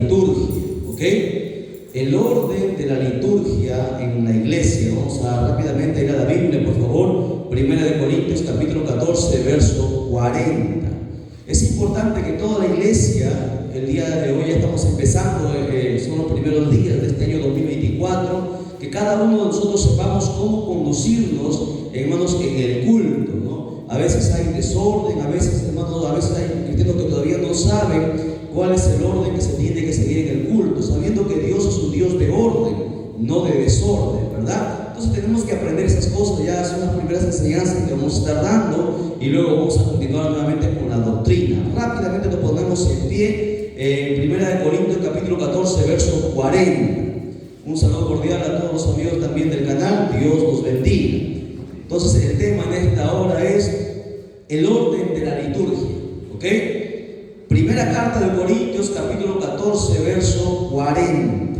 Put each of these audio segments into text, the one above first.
liturgia, ¿ok? El orden de la liturgia en la iglesia. Vamos a rápidamente ir a la Biblia, por favor. Primera de Corintios, capítulo 14, verso 40. Es importante que toda la iglesia, el día de hoy ya estamos empezando, son los primeros días de este año 2024, que cada uno de nosotros sepamos cómo conducirnos, hermanos, en el culto, ¿no? A veces hay desorden, a veces, hermanos, a veces hay cristianos que todavía no saben cuál es el orden que se tiene que seguir en el culto, sabiendo que Dios es un Dios de orden, no de desorden, ¿verdad? Entonces tenemos que aprender esas cosas. Ya son las primeras enseñanzas que vamos a estar dando y luego vamos a continuar nuevamente con la doctrina. Rápidamente nos ponemos en pie en Primera de Corintios capítulo 14, verso 40. Un saludo cordial a todos los amigos también del canal. Dios los bendiga. Entonces el tema en esta hora es el orden de la liturgia, ¿ok? Primera carta de Corintios, capítulo 14, verso 40.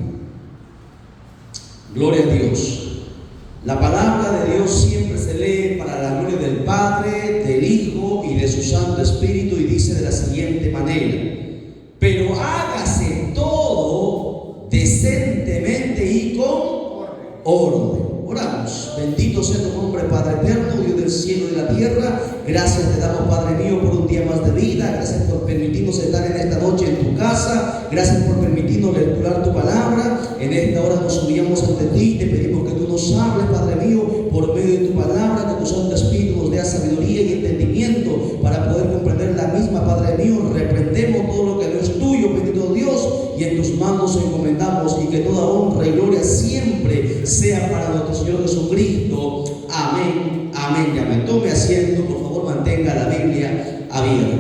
Gloria a Dios. La palabra de Dios siempre se lee para la gloria del Padre, del Hijo y de su Santo Espíritu, y dice de la siguiente manera: pero hágase todo decentemente y con orden. Oramos. Bendito sea tu nombre, Padre eterno, Dios del cielo y de la tierra. Gracias te damos, Padre mío, por un día más de vida. Gracias por permitirnos estar en esta noche en tu casa. Gracias por permitirnos lecturar tu palabra. En esta hora nos humillamos ante ti. Te pedimos que tú nos hables, Padre mío, por medio de tu palabra, que tu Santo Espíritu nos dé sabiduría y entendimiento para poder comprender la misma, Padre mío. Reprendemos todo lo que no es tuyo, bendito Dios, y en tus manos encomendamos, y que toda honra y gloria siempre sea para nuestro Señor Jesucristo. Amén, amén y amén. Tome asiento, por favor, mantenga la Biblia abierta.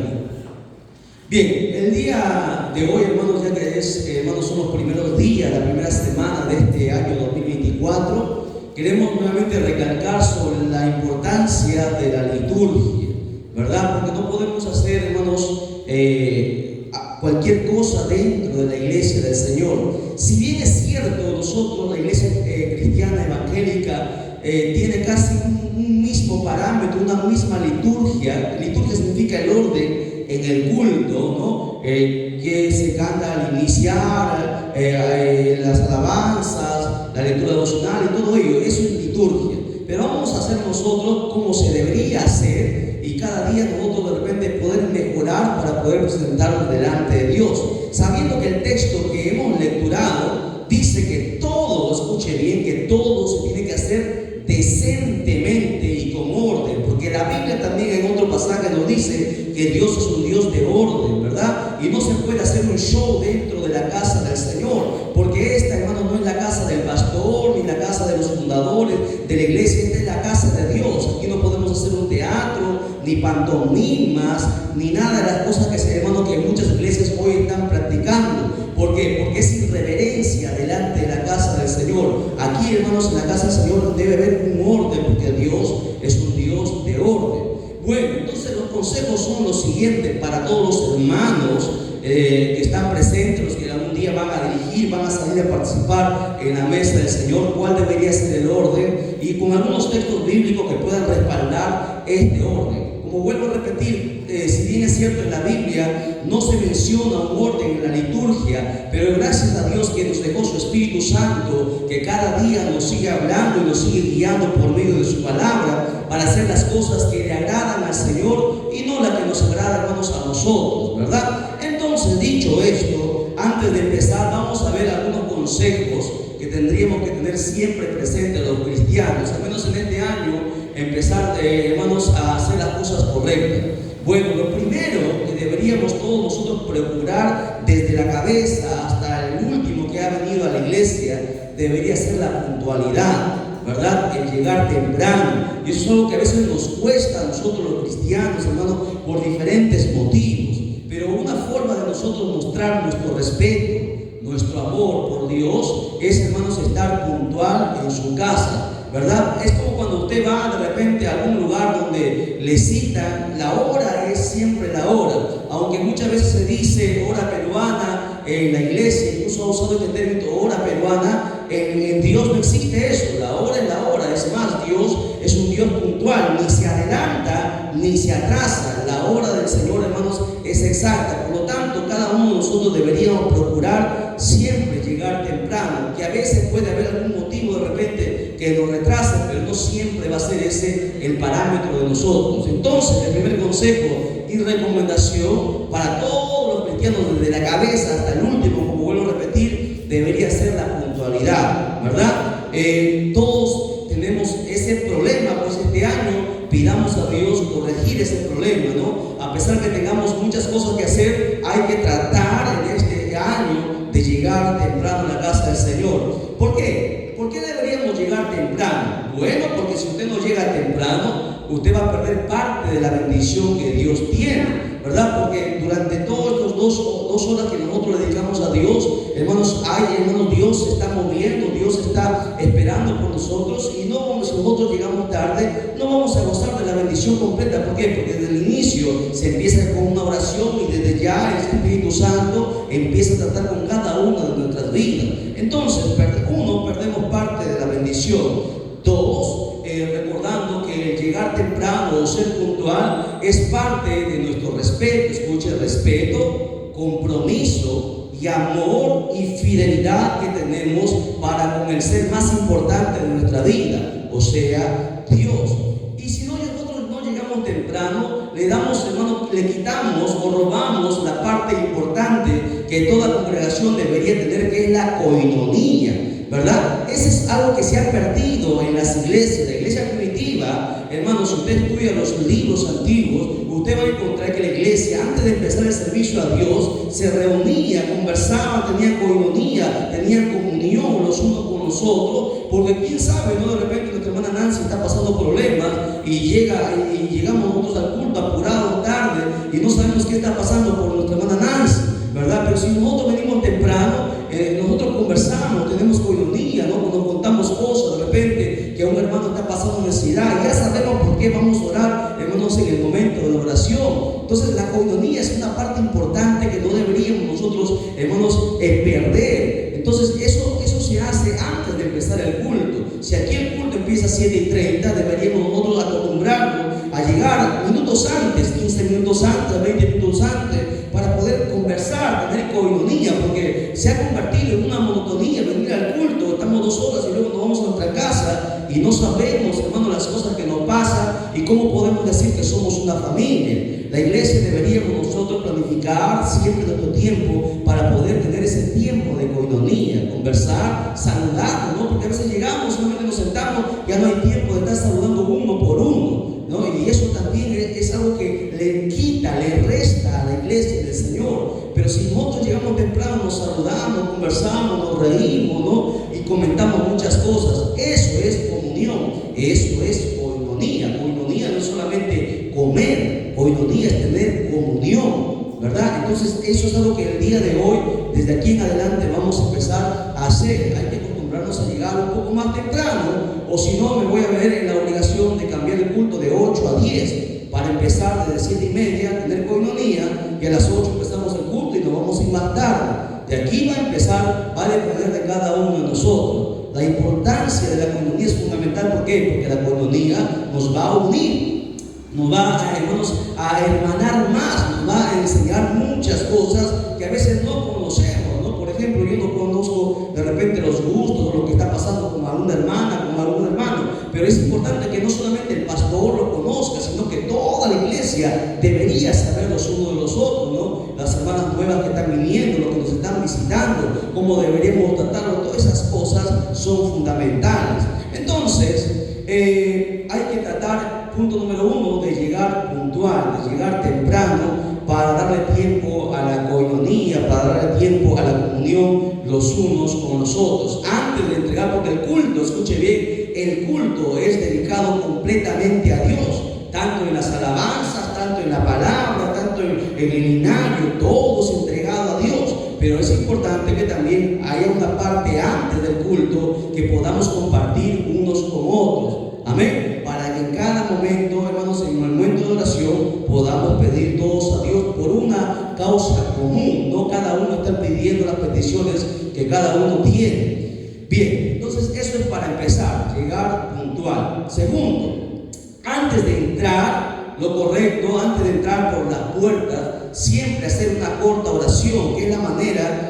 Bien, el día de hoy, hermanos, ya que hermanos, son los primeros días, la primera semana de este año 2024, queremos nuevamente recalcar sobre la importancia de la liturgia, ¿verdad? Porque no podemos hacer, hermanos, cualquier cosa dentro de la iglesia del Señor. Si bien es cierto, nosotros, la iglesia cristiana evangélica, tiene casi un mismo parámetro, una misma liturgia. Liturgia significa el orden en el culto, ¿no? Que se canta al iniciar, las alabanzas, la lectura devocional y todo ello. Eso es liturgia. Pero vamos a hacer nosotros como se debería hacer, y cada día nosotros de repente poder mejorar para poder presentarnos delante de Dios, sabiendo que el texto que hemos lecturado dice que todo, escuche bien, que todo se tiene que hacer decentemente y con orden, porque la Biblia también en otro pasaje nos dice que Dios es un Dios de orden, ¿verdad? Y no se puede hacer un show dentro de la casa del Señor, porque esta, hermano, no es la casa del pastor ni la casa de los fundadores de la iglesia. Esta es la casa de Dios. Aquí no podemos hacer un teatro, ni pantomimas, ni nada de las cosas que, hermano, que muchas iglesias hoy están practicando. ¿Por qué? Porque es irreverencia delante de la casa del Señor. Aquí, hermanos, en la casa del Señor debe haber un orden, porque Dios es un Dios de orden. Bueno, entonces los consejos son los siguientes para todos los hermanos que están presentes, los que algún día van a dirigir, van a salir a participar en la mesa del Señor. ¿Cuál debería ser el orden? Y con algunos textos bíblicos que puedan respaldar este orden. Como vuelvo a repetir, si bien es cierto, en la Biblia no se menciona un orden en la liturgia, pero gracias a Dios que nos dejó su Espíritu Santo, que cada día nos sigue hablando y nos sigue guiando por medio de su palabra para hacer las cosas que le agradan al Señor y no las que nos agrada, hermanos, a nosotros, ¿verdad? Entonces, dicho esto, antes de empezar, vamos a ver algunos consejos que tendríamos que tener siempre presentes los cristianos, al menos en este año, empezar, hermanos, a hacer las cosas correctas. Bueno, lo primero que deberíamos todos nosotros procurar, desde la cabeza hasta el último que ha venido a la iglesia, debería ser la puntualidad, ¿verdad? El llegar temprano. Y eso es algo que a veces nos cuesta a nosotros los cristianos, hermanos, por diferentes motivos. Pero una forma de nosotros mostrar nuestro respeto, nuestro amor por Dios, es, hermanos, estar puntual en su casa, ¿verdad? Es como cuando usted va de repente a algún lugar donde le citan, la hora es siempre la hora, aunque muchas veces se dice hora peruana en la iglesia, incluso ha usado este término hora peruana. En Dios no existe eso, la hora es la hora. Es más, Dios es un Dios puntual, ni se adelanta ni se atrasa. La hora del Señor, hermanos, es exacta. Por lo tanto, cada cada uno de nosotros deberíamos procurar siempre llegar temprano, que a veces puede haber algún motivo de repente que nos retrase, pero no siempre va a ser ese el parámetro de nosotros. Entonces, el primer consejo y recomendación para todos los cristianos, desde la cabeza hasta el último, como vuelvo a repetir, debería ser la puntualidad, ¿verdad? Todos tenemos ese problema, pues este año pidamos a Dios corregir ese problema, ¿no? A pesar que tengamos muchas cosas que hacer, hay que tratar en este año de llegar temprano a la casa del Señor. ¿Por qué? ¿Por qué deberíamos llegar temprano? Bueno, porque si usted no llega temprano, usted va a perder parte de la bendición que Dios tiene, ¿verdad? Porque durante todas las dos horas que nosotros le dedicamos a Dios, hermanos, Dios se está moviendo, Dios está esperando por nosotros, y si nosotros llegamos tarde, no vamos a gozar de la bendición completa. ¿Por qué? Porque desde el inicio se empieza con una oración, y desde ya el Espíritu Santo empieza a tratar con cada una de nuestras vidas. Entonces, perdemos parte de la bendición. Dos, recordando que el llegar temprano o ser puntual es parte de nuestro respeto. Escuche, respeto, compromiso y amor y fidelidad que tenemos para con el ser más importante de nuestra vida, o sea, Dios. Y si nosotros no llegamos temprano, le quitamos o robamos la parte importante que toda congregación debería tener, que es la coinonía, ¿verdad? Ese es algo que se ha perdido en las iglesias. La iglesia primitiva, hermanos, si usted estudia los libros antiguos, usted va a encontrar que la iglesia, antes de empezar el servicio a Dios, se reunía, conversaba, tenía coinonía, tenía comunión los unos con los otros, porque quién sabe, ¿no? De repente nuestra hermana Nancy está pasando problemas y llegamos nosotros al culto apurados tarde y no sabemos qué está pasando por nuestra hermana Nancy, ¿verdad? Pero si nosotros venimos temprano, nosotros conversamos, tenemos coinonía, ¿no? Nos contamos cosas, de repente que un hermano está pasando necesidad, y ya sabemos por qué vamos a orar, hermanos, en el momento de la oración. Entonces la coinonía es una parte importante que no deberíamos nosotros, hermanos, perder. Entonces eso se hace antes de empezar el culto. Si aquí el culto empieza a 7:30, deberíamos nosotros acostumbrarnos a llegar minutos antes, 15 minutos antes, 20 minutos antes, para poder conversar, tener coinonía, porque se ha convertido en una monotonía venir al culto. Estamos 2 horas y luego nos vamos a nuestra casa y no sabemos, hermano, las cosas que nos pasan y cómo podemos decir que somos una familia. La iglesia deberíamos nosotros planificar siempre nuestro tiempo para poder tener ese tiempo de coinonía, conversar, saludarnos, ¿no? Porque a veces llegamos, solamente nos sentamos, ya no hay tiempo de estar saludando uno por uno, ¿no? Y eso también es algo que le quita, le resta a la iglesia del Señor. Pero si nosotros llegamos temprano, nos saludamos, conversamos, nos reímos, ¿no? Y comentamos muchas cosas, eso es comunión, eso es coinonía. Coinonía no es solamente comer, coinonía es tener comunión, ¿verdad? Entonces eso es algo que el día de hoy, desde aquí en adelante, vamos a empezar a hacer. Hay que acostumbrarnos a llegar un poco más temprano, o si no, me voy a ver en la obligación de cambiar el culto de 8 a 10 para empezar desde 7:30, tener coinonía, y a las 8 empezamos el culto y nos vamos a ir más tarde. De aquí va a empezar, va a depender de cada uno de nosotros. La importancia de la coinonía es fundamental. ¿Por qué? Porque la coinonía nos va a unir, nos va, hermanos, a hermanar más, nos va a enseñar muchas cosas que a veces no conocemos, ¿no? Por ejemplo, yo no conozco de repente los gustos o lo que está pasando con alguna hermana, con algún hermano, pero es importante que no solamente el pastor lo conozca, sino que toda la iglesia debería saber los unos de los otros, ¿no? Las hermanas nuevas que están viniendo, los que nos están visitando, cómo deberíamos tratarlo. Todas esas cosas son fundamentales. Entonces, hay que tratar, punto número 1, de llegar puntual, de llegar temprano, para darle tiempo a la coinonía, para darle tiempo a la comunión los unos con los otros. Antes de entregar, porque el culto, escuche bien, el culto es dedicado completamente a Dios, tanto en las alabanzas, tanto en la palabra, tanto en el linario, todo es entregado a Dios. Pero es importante que también haya una parte antes del culto que podamos compartir unos con otros. Amén. Para que en cada momento, hermanos, en el momento de oración, podamos pedir todos a Dios por una causa común. No cada uno está pidiendo las peticiones que cada uno tiene. Bien, entonces eso es para empezar, llegar puntual. Segundo, antes de entrar, lo correcto, antes de entrar por las puertas, siempre hacer una corta oración, que es la manera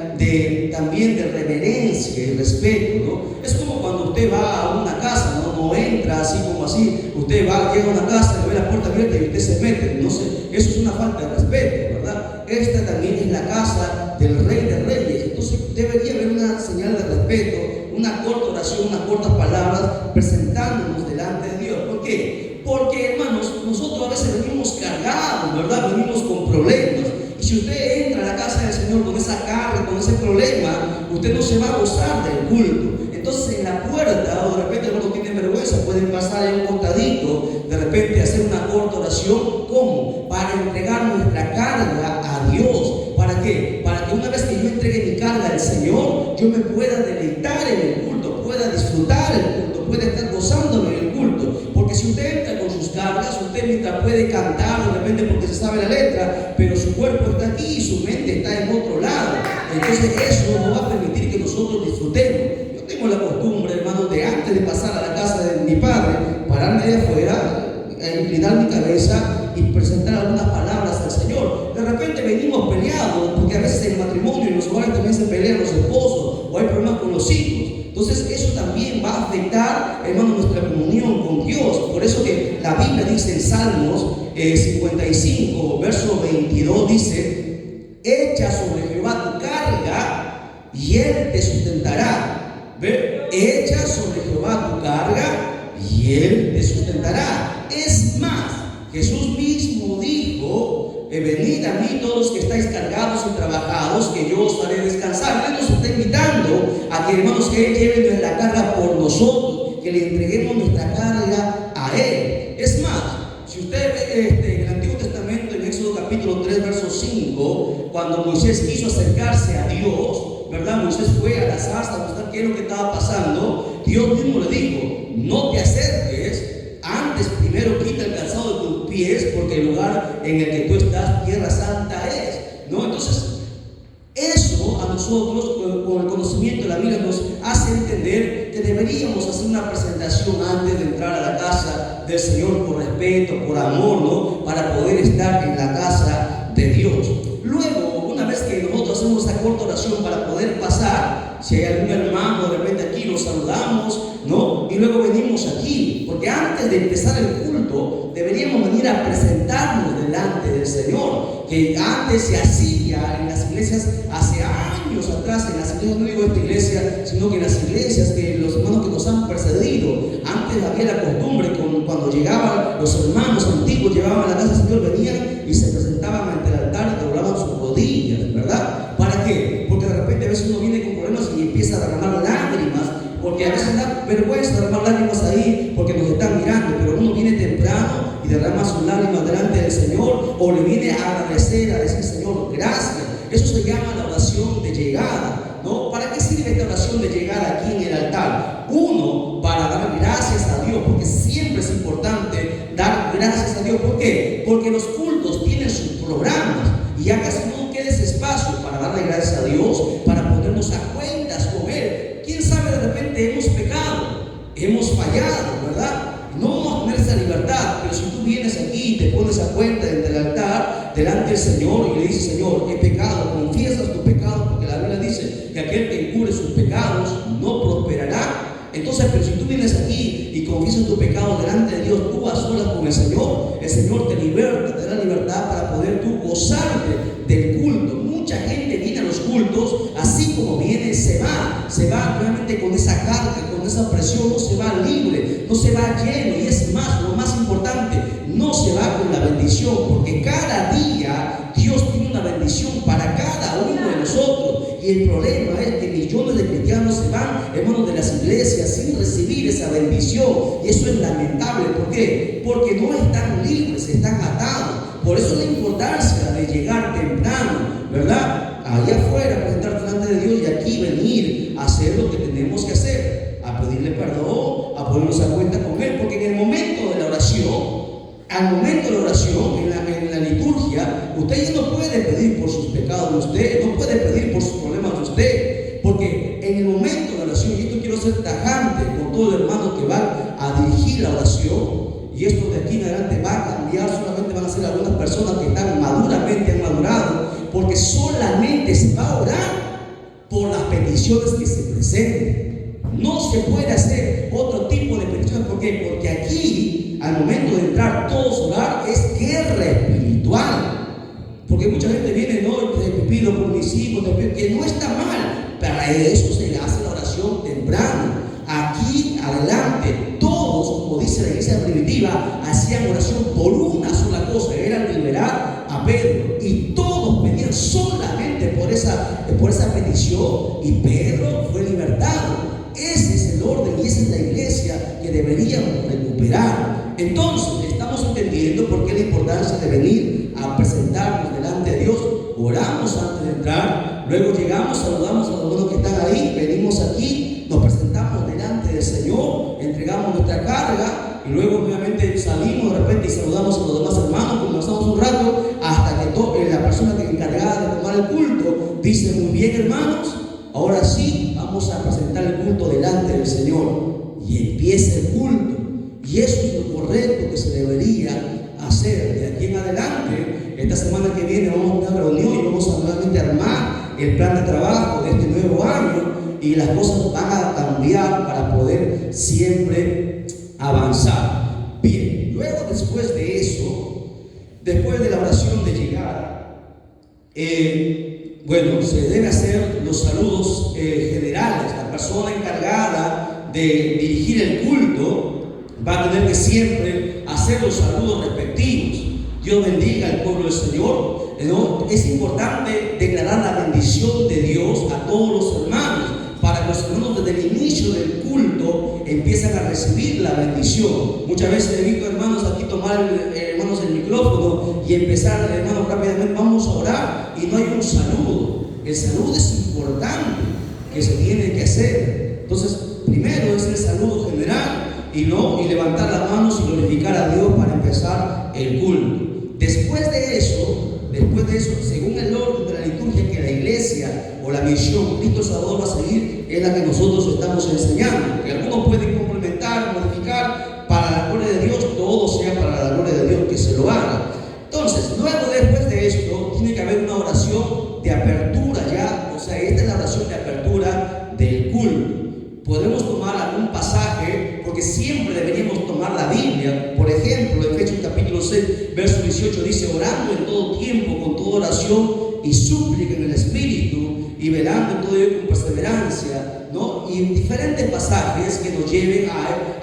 también de reverencia y respeto, ¿no? Es como cuando usted va a una casa, no entra así como así, usted llega a una casa, le ve la puerta abierta y usted se mete, no sé, eso es una falta de respeto, ¿verdad? Esta también es la casa del Rey de Reyes, entonces debería haber una señal de respeto, una corta oración, unas cortas palabras, presentándonos delante de Dios. ¿Por qué? Porque, hermanos, nosotros a veces venimos cargados, ¿verdad? Venimos con problemas. Y si usted entra a la casa del Señor con esa carga, con ese problema, usted no se va a gozar del culto. Entonces en la puerta, o de repente algunos tienen vergüenza, pueden pasar ahí un costadito, de repente hacer una corta oración. ¿Cómo? Para entregar nuestra carga a Dios. ¿Para qué? Para que una vez que yo entregue mi carga al Señor, yo me pueda deleitar en el culto, pueda disfrutar el culto, pueda estar gozándome en el culto. Porque si usted entra con sus cargas, usted mientras puede cantar de repente porque se sabe la letra, pero su cuerpo está aquí y su mente está en otro lado. Entonces eso no va a permitir que nosotros disfrutemos. Yo tengo la costumbre, hermano, de antes de pasar a la casa de mi padre, pararme de afuera, inclinar mi cabeza y presentar algunas palabras al Señor. De repente venimos peleados, porque a veces en el matrimonio, en los hogares también se pelean los esposos, o hay problemas con los hijos. Entonces eso también va a afectar, hermano, nuestra comunión con Dios. Por eso que la Biblia dice en Salmos 55, verso 22, dice: echa sobre Jehová tu carga y Él te sustentará. ¿Ve? Echa sobre Jehová tu carga y Él te sustentará. Es más, Jesús mismo dijo: venid a mí todos los que estáis cargados y trabajados, que yo os haré descansar. Él nos está invitando a que, hermanos, que Él lleve nuestra carga por nosotros, que le entreguemos nuestra carga a Él. Es más, si usted ve en el Antiguo Testamento, en Éxodo capítulo 3, verso 5, cuando Moisés quiso acercarse a Dios, ¿verdad? Moisés fue a la zarza a buscar qué es lo que estaba pasando. Dios mismo le dijo: no te acerques, antes primero quita el calzado de tus pies, porque el lugar en el que tú estás, tierra santa es, ¿no? Entonces, eso a nosotros, con el conocimiento de la Biblia, nos hace entender que deberíamos hacer una presentación antes de entrar a la casa del Señor, por respeto, por amor, ¿no? Para poder estar en la casa de Dios. Luego, una vez que nosotros hacemos esa corta oración para poder pasar, si hay algún hermano de repente aquí, lo saludamos, ¿no? Y luego venimos aquí, porque antes de empezar el culto deberíamos venir a presentarnos delante del Señor, que antes se hacía en las iglesias hace años atrás, en las iglesias, no digo esta iglesia, sino que en las iglesias que los hermanos que nos han precedido, antes había la costumbre, cuando llegaban los hermanos antiguos, llevaban a la casa del Señor, venían y se presentaban ante el altar y doblaban sus rodillas, ¿verdad? ¿Para qué? Porque de repente a veces uno viene con problemas y empieza a derramar lágrimas, porque a veces da vergüenza derramar lágrimas ahí porque nos están mirando, pero uno viene temprano y derrama sus lágrimas delante del Señor, o le viene a agradecer, a decir: Señor, gracias. Eso se llama la oración de llegada, ¿no? ¿Para qué sirve esta oración de llegada aquí en el altar? Uno, para dar gracias a Dios, porque siempre es importante dar gracias a Dios. ¿Por qué? Porque los cultos tienen sus programas, y ya casi no queda ese espacio para darle gracias a Dios, para ponernos a cuentas con Él. ¿Quién sabe? De repente hemos pecado, hemos fallado, ¿verdad? No vamos a tener esa libertad, pero si tú vienes aquí y te pones a cuenta entre el altar, delante del Señor, y le dices: Señor, he pecado, confiesas tu pecado, porque la Biblia dice que aquel que encubre sus pecados no prosperará. Entonces, pero si tú vienes aquí y confiesas tu pecado delante de Dios, tú a solas con el Señor te liberta, te da libertad para poder tú gozarte del culto. Mucha gente viene a los cultos, así como viene, se va realmente con esa carga, con esa presión, no se va libre, no se va lleno, y es más, lo más importante, no se va con la bendición, porque cada día Dios tiene una bendición para cada uno de nosotros. Y el problema es que millones de cristianos se van, hermanos, de las iglesias sin recibir esa bendición, y eso es lamentable. ¿Por qué? Porque no están libres, están atados. Por eso la importancia de llegar temprano, ¿verdad? Allá afuera, presentar delante de Dios, y aquí venir a hacer lo que tenemos que hacer, a pedirle perdón, a ponernos a cuenta con Él, porque en el momento de la oración, al momento de la oración, en la liturgia, usted ya no puede pedir por sus pecados de usted, no puede pedir por sus problemas de usted, porque en el momento de la oración, y esto quiero ser tajante con todo el hermano que va a dirigir la oración, y esto de aquí en adelante va a cambiar. Solamente van a ser algunas personas que están maduramente, han madurado, porque solamente se va a orar por las peticiones que se presenten. No se puede hacer otro tipo de peticiones. ¿Por qué? Porque aquí, al momento de entrar todos a orar, es guerra espiritual. Porque mucha gente viene, no, te pido por mis hijos, te pido, que no está mal. Para eso se le hace la oración temprano. Aquí adelante, todos, como dice la iglesia primitiva, hacían oración por una sola cosa, era liberar a Pedro. Y todos pedían solamente por esa petición, y Pedro fue libertado. Ese es el orden y esa es la iglesia que deberíamos recuperar. Entonces, estamos entendiendo por qué la importancia de venir a presentarnos delante de Dios. Oramos antes de entrar, luego llegamos, saludamos a los que están ahí, venimos aquí, nos presentamos delante del Señor, entregamos nuestra carga y luego nuevamente salimos de repente y saludamos a los demás hermanos, conversamos un rato hasta que la persona que es encargada de tomar el culto dice: muy bien, hermanos, ahora sí vamos a presentar el culto delante del Señor, y empieza el culto. Y eso es lo correcto que se debería hacer. De aquí en adelante, esta semana que viene vamos a una reunión y vamos a nuevamente armar el plan de trabajo de este nuevo año, y las cosas van a cambiar para poder siempre avanzar. Bien, luego después de eso, después de la oración de llegada, se debe hacer los saludos generales. La persona encargada de dirigir el culto va a tener que siempre hacer los saludos respectivos. Dios bendiga al pueblo del Señor. Es importante declarar la bendición de Dios a todos los hermanos, para que los hermanos desde el inicio del culto empiezan a recibir la bendición. Muchas veces he visto hermanos aquí tomar el micrófono y empezar, hermanos, rápidamente vamos a orar, y no hay un saludo. El saludo es importante, que se tiene que hacer. Entonces, primero es el saludo general y levantar las manos y glorificar a Dios para empezar el culto. Después de eso, según el orden de la liturgia que la iglesia o la misión Cristo Salvador va a seguir, es la que nosotros estamos enseñando, que algunos pueden complementar, modificar, para la gloria de Dios, todo sea para la gloria de Dios, que se lo haga. Entonces, después de esto, tiene que haber una oración de apertura ya, esta es la oración de apertura del culto. Podemos tomar algún pasaje, porque siempre deberíamos tomar la Biblia. Por ejemplo, Efesios capítulo 6, verso 18 dice: orando en todo tiempo, con toda oración y súplica en el Espíritu, y velando en todo ello con perseverancia, y diferentes pasajes que nos lleven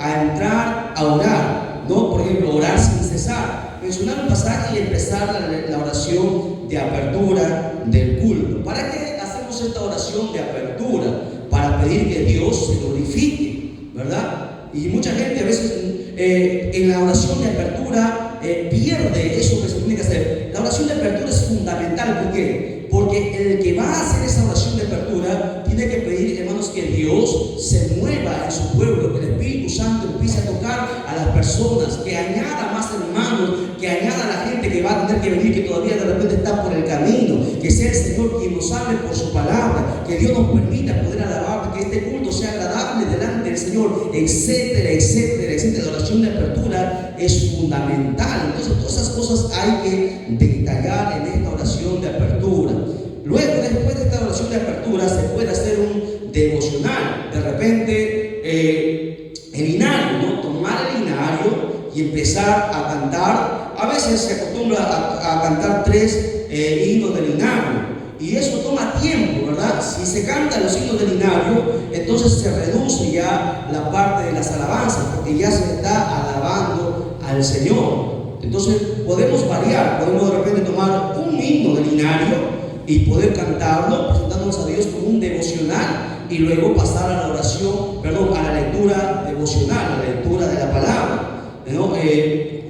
a entrar a orar, Por ejemplo, orar sin cesar. Mencionar un pasaje y empezar la oración de apertura del culto. ¿Para qué hacemos esta oración de apertura? Para pedir que Dios se glorifique, ¿verdad? Y mucha gente a veces en la oración de apertura pierde eso que se tiene que hacer. La oración de apertura es fundamental. ¿Por qué? Porque el que va a hacer esa oración de apertura tiene que pedir, hermanos, que Dios se mueva en su pueblo, que el Espíritu Santo empiece a tocar a las personas, que añada más hermanos, que añada a la gente que va a tener que venir, que todavía de repente está por el camino, que sea el Señor quien nos hable por su palabra, que Dios nos permita poder alabar, que este culto sea agradable delante del Señor, etcétera, etcétera, etcétera. La oración de apertura es fundamental. Entonces, todas esas cosas hay que detallar en esta oración de apertura. Luego, después de esta oración de apertura, se puede hacer un devocional. De repente, el inario, tomar el inario y empezar a cantar. A veces se acostumbra a cantar 3 himnos del inario, y eso toma tiempo, ¿verdad? Si se cantan los himnos del inario, entonces se reduce ya la parte de las alabanzas, porque ya se está alabando al Señor. Entonces podemos variar, podemos de repente tomar un himno del inario y poder cantarlo, presentándonos a Dios como un devocional, y luego pasar a la a la lectura devocional, a la lectura de la palabra,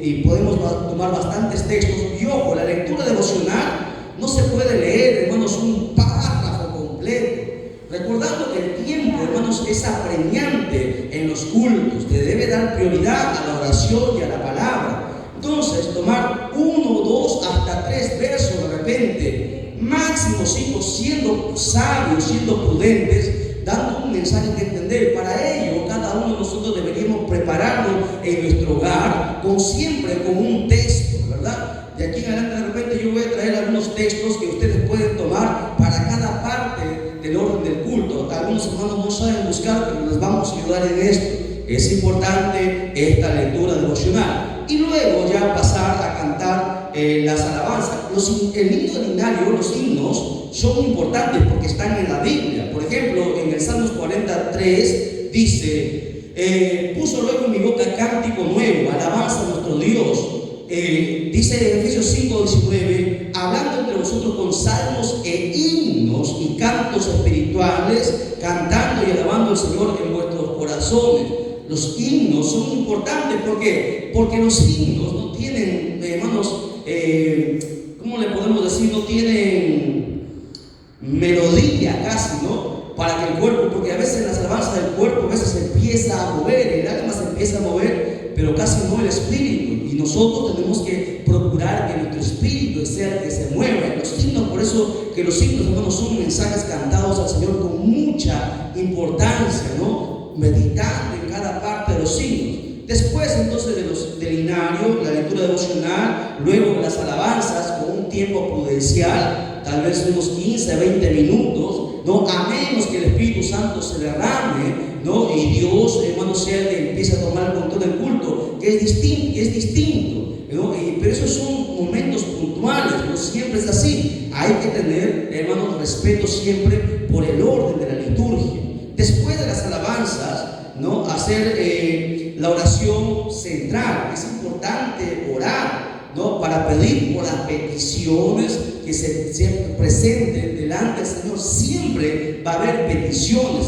y podemos tomar bastantes textos. Y ojo, la lectura devocional no se puede leer, hermanos, un párrafo completo. Recordando que el tiempo, hermanos, es apremiante en los cultos, se debe dar prioridad a la oración y a la palabra. Entonces, tomar 1, 2, hasta 3 versos de repente, máximo 5, siendo sabios, siendo prudentes, dando un mensaje que entender. Para ello, cada uno de nosotros deberíamos prepararnos en nuestro hogar siempre con un texto, ¿verdad? De aquí en adelante, de repente, yo voy a traer algunos textos que ustedes pueden tomar para cada parte del orden del culto. Algunos hermanos no saben buscar, pero les vamos a ayudar en esto. Es importante esta lectura devocional. Y luego ya pasar a cantar las alabanzas. El himno ordinario, los himnos, son importantes porque están en la Biblia. Por ejemplo, en el Salmos 43 dice: puso luego en mi boca cántico nuevo, alabanza a nuestro Dios. Dice en Efesios 5:19: hablando entre vosotros con salmos e himnos y cantos espirituales, cantando y alabando al Señor en vuestros corazones. Los himnos son importantes. ¿Por qué? Porque los himnos no tienen, hermanos, ¿cómo le podemos decir? No tienen melodía casi, ¿no? Para que el cuerpo, porque a veces en las alabanzas del cuerpo a veces se empieza a mover, el alma se empieza a mover, pero casi no el espíritu. Y nosotros tenemos que procurar que nuestro espíritu sea el que se mueva. Los himnos, por eso que los himnos, hermanos, son mensajes cantados al Señor con mucha importancia, ¿no? Meditando en cada parte de los signos. Después entonces del inario, la lectura devocional, luego las alabanzas con un tiempo prudencial, tal vez unos 15, 20 minutos, ¿no? A menos que el Espíritu Santo se derrame, ¿no? Y Dios, hermano, sea el que empiece a tomar el control del culto, que es distinto, ¿no? Pero esos son momentos puntuales, no siempre es así. Hay que tener, hermanos, respeto siempre por el orden de la liturgia. Después de las alabanzas, ¿no? Hacer la oración central. Es importante orar, ¿no? Para pedir por las peticiones que se presenten delante del Señor. Siempre va a haber peticiones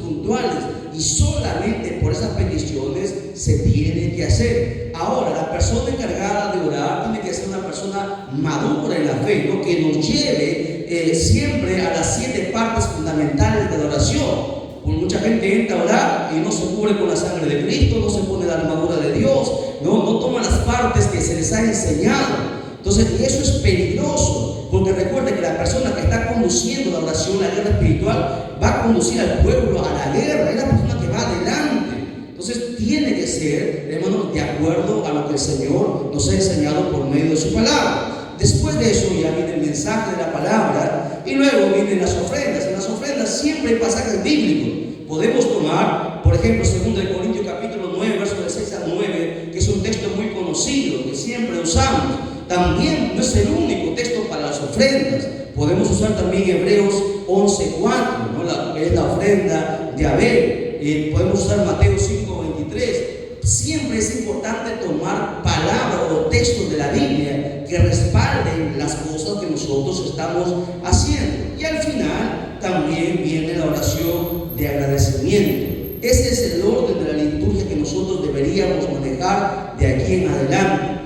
puntuales, y solamente por esas peticiones se tiene que hacer. Ahora, la persona encargada de orar tiene que ser una persona madura en la fe, ¿no? Que nos lleve siempre a las 7 partes fundamentales de la oración. Porque mucha gente entra a orar y no se cubre con la sangre de Cristo, no se pone la armadura de Dios, no toma las partes que se les ha enseñado. Entonces, eso es peligroso, porque recuerde que la persona que está conduciendo la oración, la guerra espiritual, va a conducir al pueblo a la guerra. Es la persona que va adelante. Entonces, tiene que ser, hermanos, de acuerdo a lo que el Señor nos ha enseñado por medio de su palabra. Después de eso ya viene el mensaje de la palabra, y luego vienen las ofrendas. En las ofrendas siempre hay pasajes bíblicos. Podemos tomar, por ejemplo, 2 Corintios capítulo 9, versos del 6 al 9, que es un texto muy conocido, que siempre usamos. También no es el único texto para las ofrendas. Podemos usar también Hebreos 11:4, ¿no? Que es la ofrenda de Abel. Podemos usar Mateo 5:23. Siempre es importante tomar palabras o textos de la Biblia que respalden las cosas que nosotros estamos haciendo. Y al final también viene la oración de agradecimiento. Ese es el orden de la liturgia que nosotros deberíamos manejar de aquí en adelante.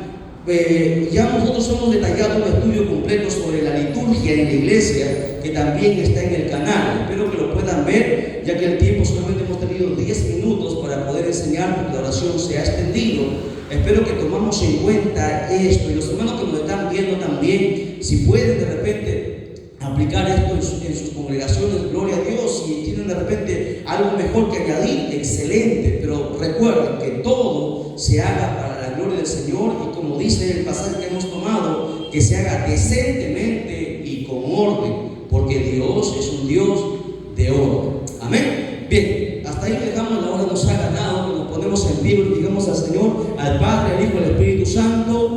Ya nosotros hemos detallado un estudio completo sobre la liturgia en la iglesia, que también está en el canal. Espero que lo puedan ver, ya que el tiempo solamente hemos tenido 10 minutos para poder enseñar, porque la oración se ha extendido. Espero que tomamos en cuenta esto, y los hermanos que nos están viendo también, si pueden de repente aplicar esto en sus congregaciones, gloria a Dios. Si tienen de repente algo mejor que añadir, excelente, pero recuerden que todo se haga para la gloria del Señor, y como dice el pasaje que hemos tomado, que se haga decentemente y con orden, porque Dios es un Dios de orden. Amén. Bien, hasta ahí dejamos. La hora nos ha ganado, que nos ponemos en pie y digamos al Señor, al Padre, al Hijo y al Espíritu Santo: